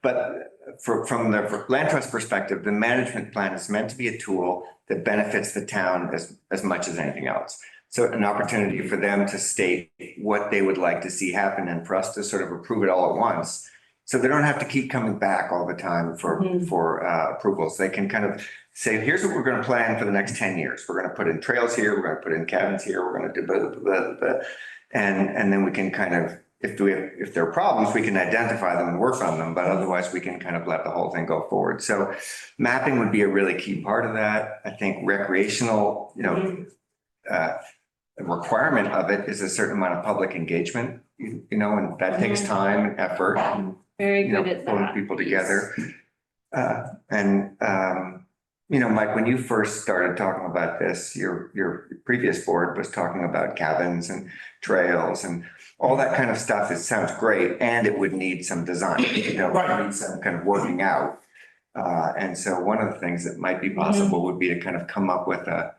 but from the land trust perspective, the management plan is meant to be a tool that benefits the town as much as anything else. So an opportunity for them to state what they would like to see happen and for us to sort of approve it all at once. So they don't have to keep coming back all the time for approvals. They can kind of say, here's what we're going to plan for the next 10 years. We're going to put in trails here. We're going to put in cabins here. We're going to do blah, blah, blah, blah. And then we can kind of, if there are problems, we can identify them and work on them, but otherwise we can kind of let the whole thing go forward. So mapping would be a really key part of that. I think recreational, a requirement of it is a certain amount of public engagement, and that takes time and effort. Very good at Pulling that. people together. Mike, when you first started talking about this, your previous board was talking about cabins and trails and all that kind of stuff. It sounds great, and it would need some design, Right. need some kind of working out. And so one of the things that might be possible would be to kind of come up with a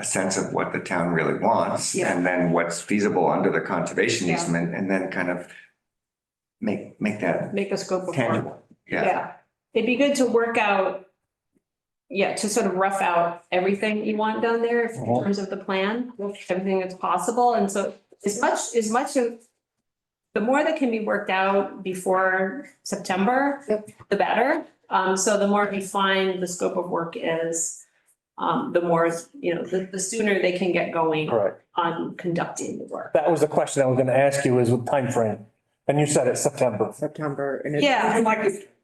sense of what the town really wants, Yeah. and then what's feasible under the conservation Yeah. easement, and then kind of make that Make a scope of work. tangible. Yeah. It'd be good to work out, to sort of rough out everything you want done there in terms of the plan, everything that's possible. And so as much of, the more that can be worked out before September, the better. So the more refined the scope of work is, the more, the sooner they can get going Correct. on conducting the work. That was the question I was gonna ask you is with timeframe. And you said it's September. September. And Yeah.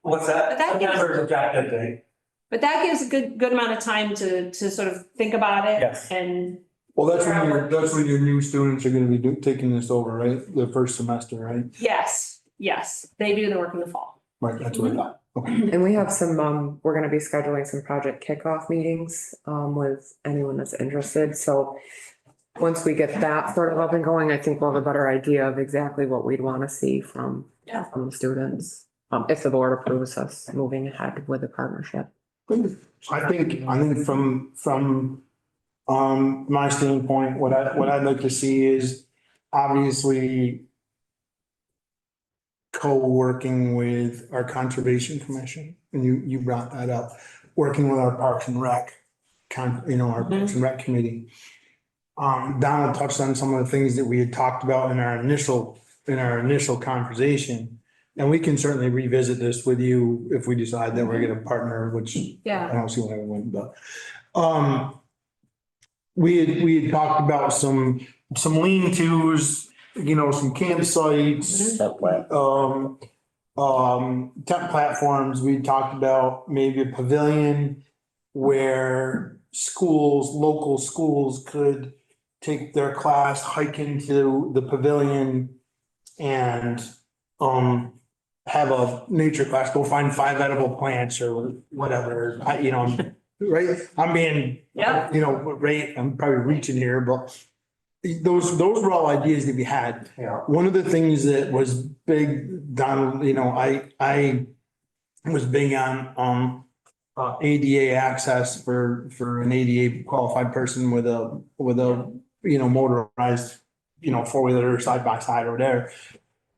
What's that? But that gives- September is a drop dead date. But that gives a good amount of time to sort of think about it. Yes. And Well, that's when your new students are gonna be taking this over, right? The first semester, right? yes, they do the work in the fall. Right, that's what I thought. Okay. And we have some, we're gonna be scheduling some project kickoff meetings, with anyone that's interested, so. Once we get that sort of up and going, I think we'll have a better idea of exactly what we'd wanna see from the students. If the board approves us moving ahead with the partnership. I think from, my standpoint, what I'd like to see is obviously co-working with our Conservation Commission, and you brought that up, working with our Parks and Rec, our Parks and Rec Committee. Donald touched on some of the things that we had talked about in our initial conversation. And we can certainly revisit this with you if we decide that we're gonna partner, which I Yeah, don't see why we wouldn't, but, we had talked about some lean-tos, some campsites, That way. tent platforms. We talked about maybe a pavilion where local schools could take their class, hike into the pavilion and, have a nature class, go find 5 edible plants or whatever, right? I'm being, yeah, right, I'm probably reaching here, but those were all ideas that we had. Yeah. One of the things that was big, Donald, I was big on, ADA access for an ADA qualified person with a, motorized, 4-wheeler side by side or whatever.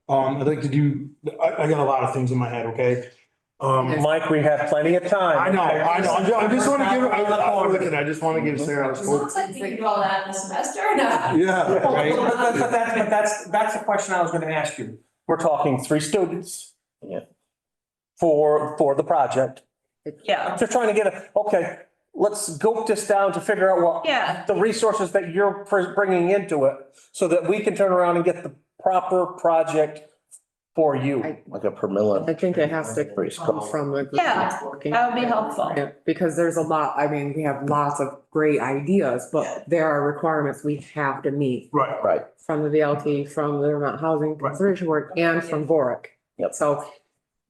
I'd like to do, I got a lot of things in my head, okay? Mike, we have plenty of time. I know, I just want to give, I just want to give Sarah. looks like we can do all that in a semester or not. Yeah, right. But that's the question I was gonna ask you. We're talking 3 students. Yeah. For the project. Yeah, Just trying to get okay, let's scope this down to figure out what yeah, the resources that you're bringing into it so that we can turn around and get the proper project for you. Like a per million. I think it has to Pretty come small. from the. Yeah, that would be helpful. Yeah, because there's a lot, we have lots of great ideas, but there are requirements we have to meet Right. Right. from the VLT, from the Vermont Housing Conservation Board, and from VORIC. Yep. So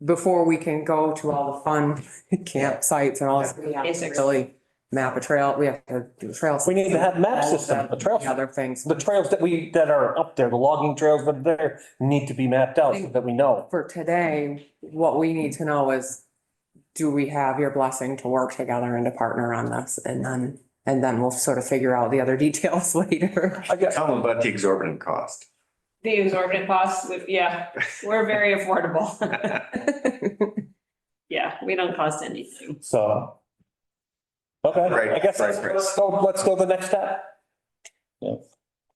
before we can go to all the fun campsites and all this, we have to Basics. really map a trail, we have to do trails. We need to have map All of system, that, the trail, the Other things. the trails that are up there, the logging trails that are there need to be mapped out so that we know. For today, what we need to know is, do we have your blessing to work together and to partner on this? And then we'll sort of figure out the other details later. I guess, Tell them about the exorbitant cost. The exorbitant costs, yeah, we're very affordable. Yeah, we don't cost anything. so. Okay, Right, I guess right, let's go the next step.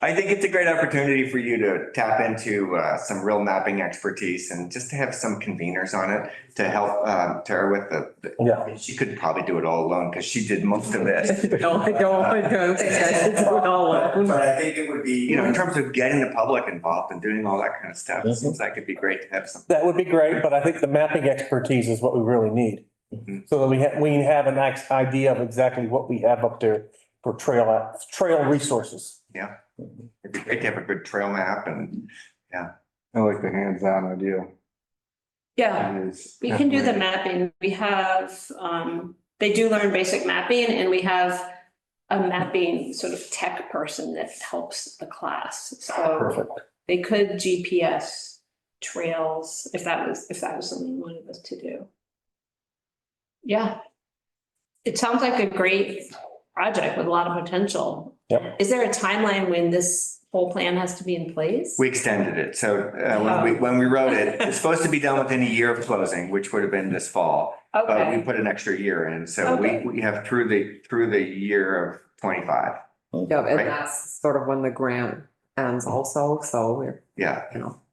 I think it's a great opportunity for you to tap into some real mapping expertise and just to have some conveners on it to help Tara with Yeah. she could probably do it all alone because she did most of it. No, I don't think I should do it all alone. But I think it would be, in terms of getting the public involved and doing all that kind of stuff, it seems like it'd be great to have some. That would be great, but I think the mapping expertise is what we really need. Mhm. So that we have an idea of exactly what we have up there for trail resources. Yeah, it'd be great to have a good trail map and I like the hands-on idea. Yeah, It is we can do the definitely- mapping. We have, they do learn basic mapping and we have a mapping sort of tech person that helps the class. So Perfect. they could GPS trails if that was something you wanted us to do. Yeah. It sounds like a great project with a lot of potential. Yep. Is there a timeline when this whole plan has to be in place? we extended it. So when we wrote it, it's supposed to be done within a year of closing, which would have been this fall. But we Okay, put an extra year in, so Okay. we have through the year of 25. Yeah, and Right. that's sort of when the grant ends also, so we're, Yeah,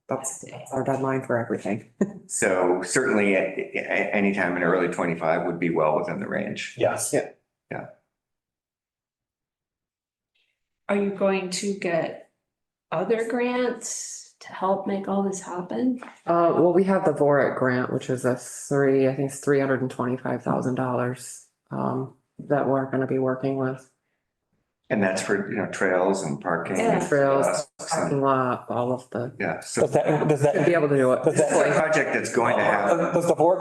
that's our deadline for everything. so certainly anytime in early 25 would be well within the range. Yes. Yeah. are you going to get other grants to help make all this happen? Well, we have the VORIC grant, which is I think it's $325,000, that we're gonna be working with. And that's for, trails and parking. Yeah. Trails, and- parking lot, all of the, Yeah, so Does to be that, able to do it. Does that- it's a project that's going to happen. does the board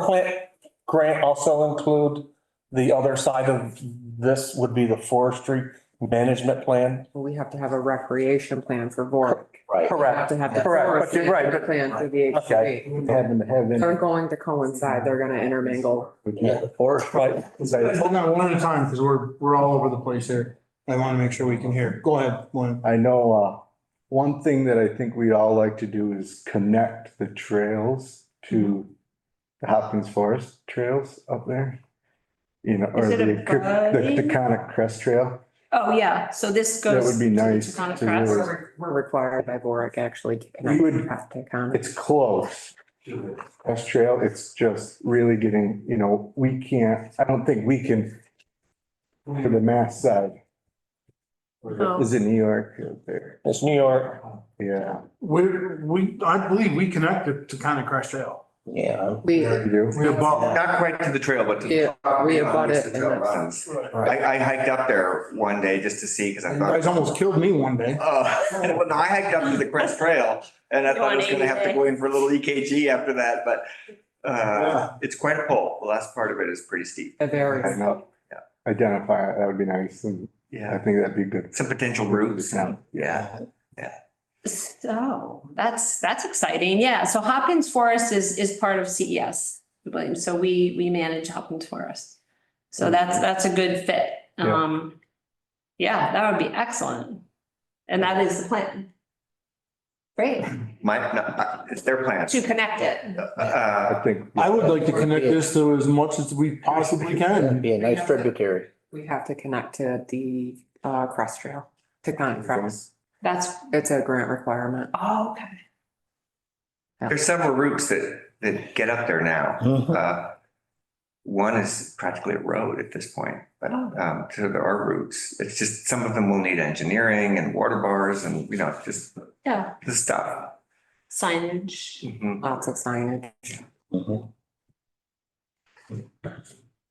grant also include the other side of this would be the forestry management plan. We have to have a recreation plan for Vork. Right. We have Correct, to have the correct, forest but you're right, management plan for the Okay. HCD. Haven't. They're going to coincide, they're gonna intermingle. Yeah, the forest. right. Hold on one at a time, because we're all over the place here. I want to make sure we can hear. Go ahead, Lauren. I know, one thing that I think we'd all like to do is connect the trails to the Hopkins Forest trails up there. You know, or Is it a the buddy? Taconic Crest Trail. Oh, yeah, so this That goes. would be nice to Taconic to Crest. really- We're required by Vork actually to We connect would- to Taconic. It's close to the Crest Trail. It's just really getting, you know, I don't think we can to the mass side. Oh. Is it New York up there? It's New York. Yeah. I believe we connected to kind of Crest Trail. Yeah. We, You do? We above. Not quite to the trail, but to the. Yeah, we abut it The and trail it's- runs. Right. I hiked up there one day just to see, because I You thought. guys almost killed me one day. Well, no, I hiked up to the Crest Trail and I You thought I was want gonna have to 80 go in for a little EKG after that, but Yeah. it's quite a pull. The last part of it is pretty steep. a very. I know. Identify it. That would be nice. And I Yeah, think that'd be good. some potential routes. Yeah. So that's exciting. Yeah. So Hopkins Forest is part of CES, I believe. So we manage Hopkins Forest. So that's a good fit. Yeah. Yeah, that would be excellent. And that is the plan. Great, It's their plan. to connect it. I think. I would like to connect this to as much as we possibly That'd can. be a nice tributary. We have to connect to the Crest Trail, Taconic Crest. That's, It's a grant requirement. oh, okay. There's several routes that get up there now. Mhm. One is practically a road at this point, but so there are routes. It's just some of them will need engineering and water bars and, you know, just Yeah, the stuff. signage. Mhm. Lots of signage. Mhm.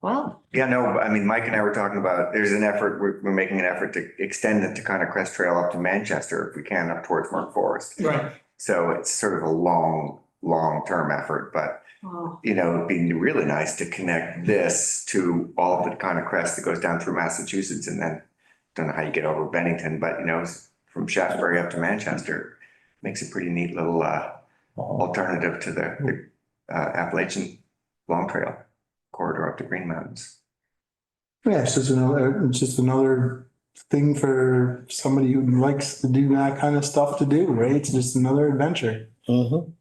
Well, Yeah, no, I mean, Mike and I were talking about, there's an effort, we're making an effort to extend the Taconic Crest Trail up to Manchester if we can, up towards Mark Forest. Right. So it's sort of a long-term effort, but, oh, you know, it'd be really nice to connect this to all of the Taconic Crest that goes down through Massachusetts and then, don't know how you get over Bennington, but, you know, from Shaftesbury up to Manchester. Makes a pretty neat little alternative to the Appalachian Long Trail corridor up to Green Mountains. Yeah, it's just another thing for somebody who likes to do that kind of stuff to do, right? It's just another adventure, Mhm.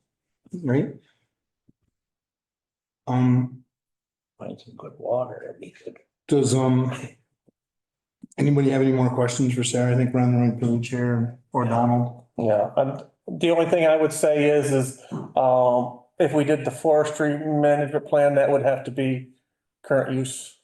right? Find some good water. That'd be good. Does, anybody have any more questions for Sarah? I think we're on the right page here, or Donald. Yeah, the only thing I would say is, if we did the forestry management plan, that would have to be current use,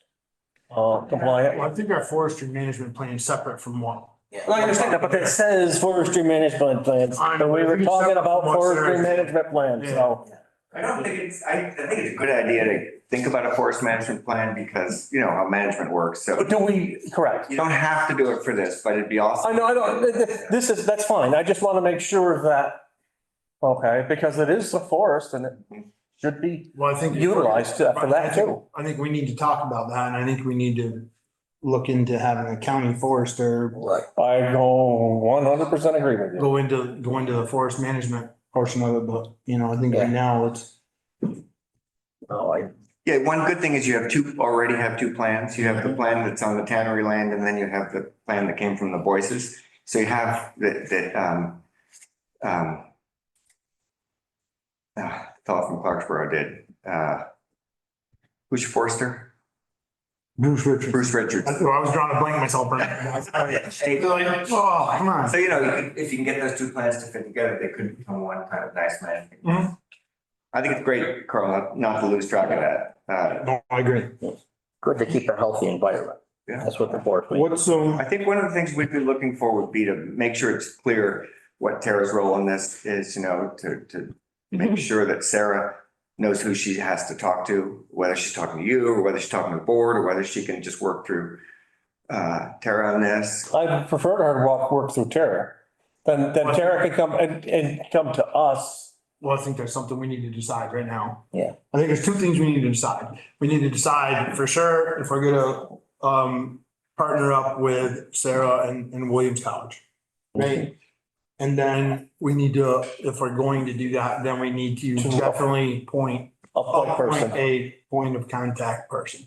compliant. Well, I think our forestry management plan is separate from one. I understand that, but it says forestry management plans, and we were talking about forestry management plans, so. I don't think I think it's a good idea to think about a forest management plan because, you know, how management works. So But do we, correct? you don't have to do it for this, but it'd be awesome. I know, that's fine. I just want to make sure that, okay, because it is a forest and it should be Well, I think. utilized for that too. I think we need to talk about that, and I think we need to look into having a county forester Right. I go 100% agree with you. go into the forest management portion of it, but, you know, I think right now it's. No, Yeah, one good thing is you already have two plans. You have the plan that's on the tannery land and then you have the plan that came from the Boyces. So you have the fellow from Clarksboro did, who's your forester? Bruce Richards. Bruce Richards. I was drawing a blank myself. Oh, come on. So, you know, if you can get those two plans to fit together, they could become one kind of nice management. Mhm. I think it's great, Carl, not to lose track of that. No, I agree. good to keep a healthy environment. Yeah. That's what the forest. What's, I think one of the things we'd be looking for would be to make sure it's clear what Tara's role in this is, you know, to make sure that Sarah knows who she has to talk to, whether she's talking to you or whether she's talking to the board or whether she can just work through Tara on this. I prefer her to work through Tara. Then Tara can come and come to us. well, I think there's something we need to decide right now. Yeah. I think there's two things we need to decide. We need to decide for sure if we're gonna, partner up with Sarah and Williams College. Right? And then we need to, if we're going to do that, then we need to definitely appoint A point person. a point of contact person.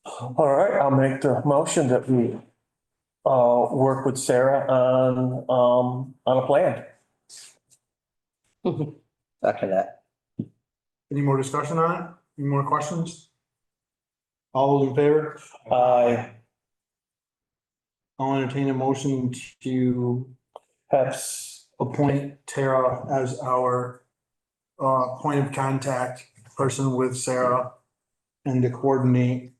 All right, I'll make the motion that we work with Sarah on a plan. After that. Any more discussion on it? Any more questions? All those in favor? I I'll entertain a motion to have, appoint Tara as our point of contact person with Sarah and to coordinate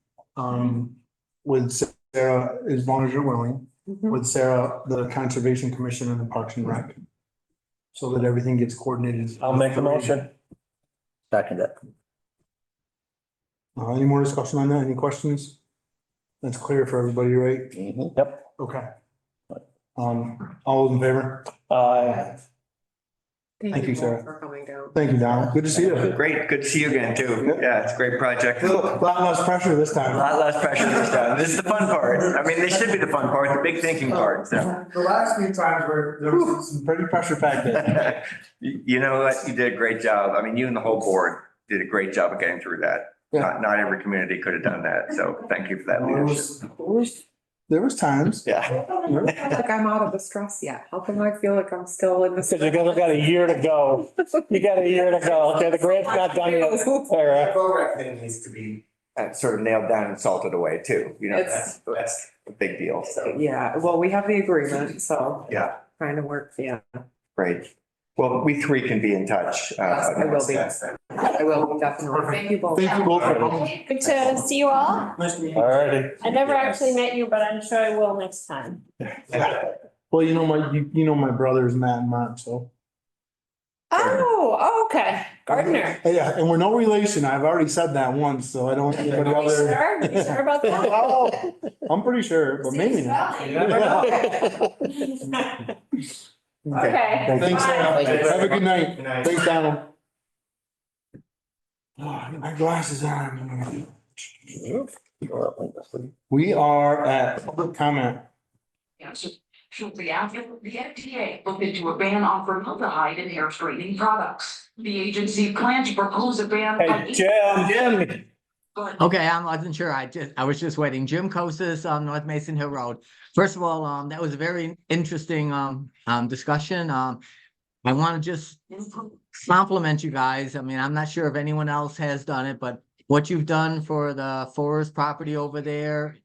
with Sarah, as long as you're willing, with Sarah, the Conservation Commission and the Parks and Rec. So that everything gets coordinated. I'll make the motion. Second it. Any more discussion on that? Any questions? That's clear for everybody, right? Mhm. Yep. Okay. All those in favor? Thank you, Sarah. For coming down. Thank you, Don. Good to see you. Great, good to see you again too. Yeah, it's a great project. A lot less pressure this A time. lot less pressure this time. This is the fun part. I mean, this should be the fun part, the big thinking part, so. The last few times were, there was some pretty pressure packed in. You know what? You did a great job. I mean, you and the whole board did a great job of getting through that. Not every community could have done that, so thank you for that leadership. There was times. Yeah. Like I'm out of the stress yet. How come I feel like I'm still in this? Because you got a year to go. You got a year to go. Okay, the grant's not done yet. Sarah. Program thing needs to be sort of nailed down and salted away too. You know, It's- that's a big deal, so, Yeah, well, we have the agreement, so yeah, trying to work, yeah. great. Well, we three can be in touch. Yes, I will be. I will definitely. Thank you both. Thank you both for coming. Good to see you all. Nice to meet you. All righty. I never actually met you, but I'm sure I will next time. Well, you know my brothers, Matt and Mark, so. Oh, okay. Gardener. Yeah, and we're no relation. I've already said that once, so I don't want anybody Are you other. sure? Are you sure about that? Oh, I'm pretty sure, but maybe not. You never know. Okay. Thanks, Sarah. Thank you. Have a good night. Good night. Thanks, Donald. Oh, I get my glasses on. We are at public comment. Shortly after, the FDA looked into a ban on formaldehyde in hair straightening products. The agency plans to propose a ban. Hey, Jim. Okay, I wasn't sure. I was just waiting. Jim Kosis on North Mason Hill Road. First of all, that was a very interesting discussion. I want to just compliment you guys. I mean, I'm not sure if anyone else has done it, but what you've done for the forest property over there,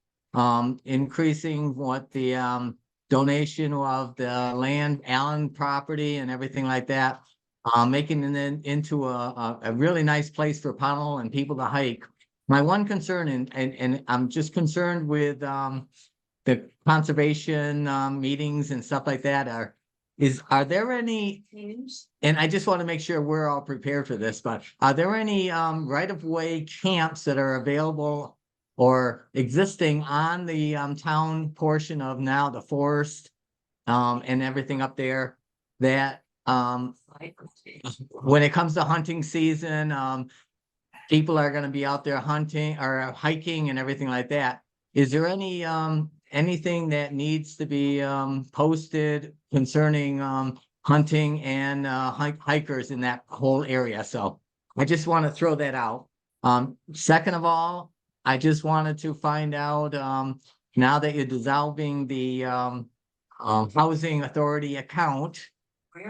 increasing what the donation of the land, Allen property and everything like that, making it into a really nice place for Pownell and people to hike. My one concern, and I'm just concerned with the conservation meetings and stuff like that are there any, and I just want to make sure we're all prepared for this, but are there any right-of-way camps that are available or existing on the town portion of now the forest and everything up there that when it comes to hunting season, people are gonna be out there hunting or hiking and everything like that. Is there any anything that needs to be posted concerning hunting and hikers in that whole area? So I just want to throw that out. Second of all, I just wanted to find out now that you're dissolving the housing authority account.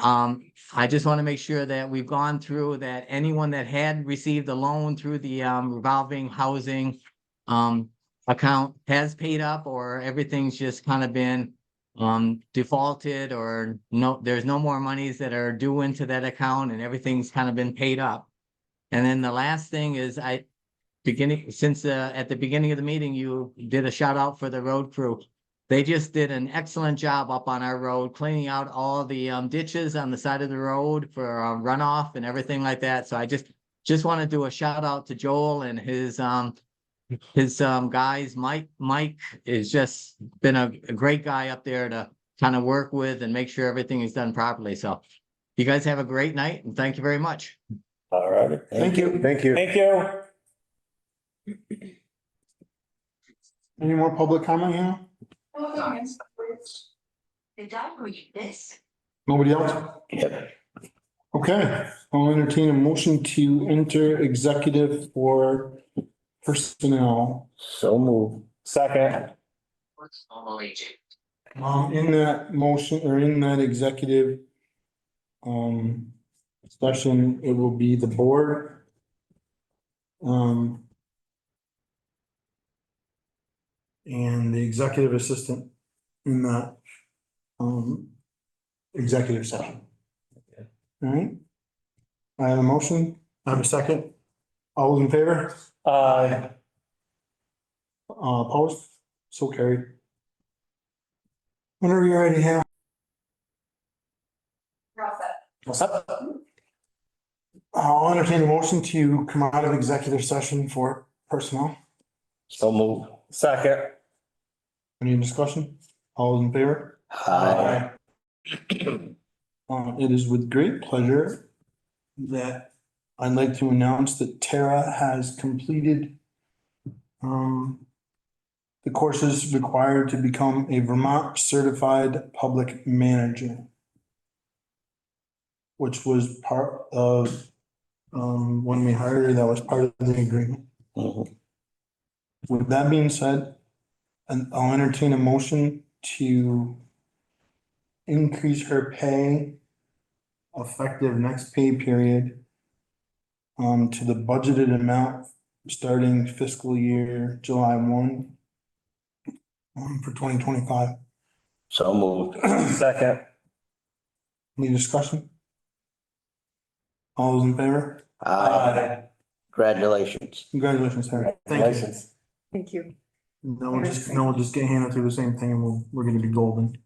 I just want to make sure that we've gone through that anyone that had received a loan through the revolving housing account has paid up, or everything's just kind of been defaulted, or no, there's no more monies that are due into that account and everything's kind of been paid up. And then the last thing is at the beginning of the meeting, you did a shout out for the road crew. They just did an excellent job up on our road, cleaning out all the ditches on the side of the road for runoff and everything like that. So I just want to do a shout out to Joel and his guys. Mike is just been a great guy up there to kind of work with and make sure everything is done properly. So you guys have a great night and thank you very much. All right. Thank you. Thank you. Thank you. Any more public comment here? Did I read this? Nobody else? Yep. Okay, I'll entertain a motion to enter executive for personnel. So move. Second. In that motion or in that executive session, it will be the board. And the executive assistant in that executive session. All right. I have a motion. I have a second. All those in favor? Opposed? So carried. Whenever you're ready, Hannah. What's up? I'll entertain a motion to come out of executive session for personnel. So move. Second. Any discussion? All those in favor? Aye. It is with great pleasure that I'd like to announce that Tara has completed the courses required to become a Vermont certified public manager, which was part of when we hired her, that was part of the agreement. Mhm. With that being said, and I'll entertain a motion to increase her pay effective next pay period to the budgeted amount starting fiscal year July 1 for 2025. So moved. Second. Any discussion? All those in favor? Aye. Congratulations. Congratulations, Harry. Thank you. Thank you. No, we'll just get handed through the same thing and we're gonna be golden.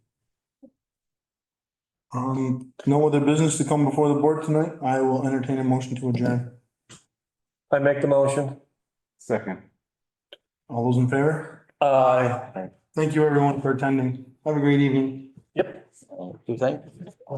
No other business to come before the board tonight. I will entertain a motion to adjourn. I make the motion. Second. All those in favor? Aye. Thank you, everyone, for attending. Have a great evening. You think?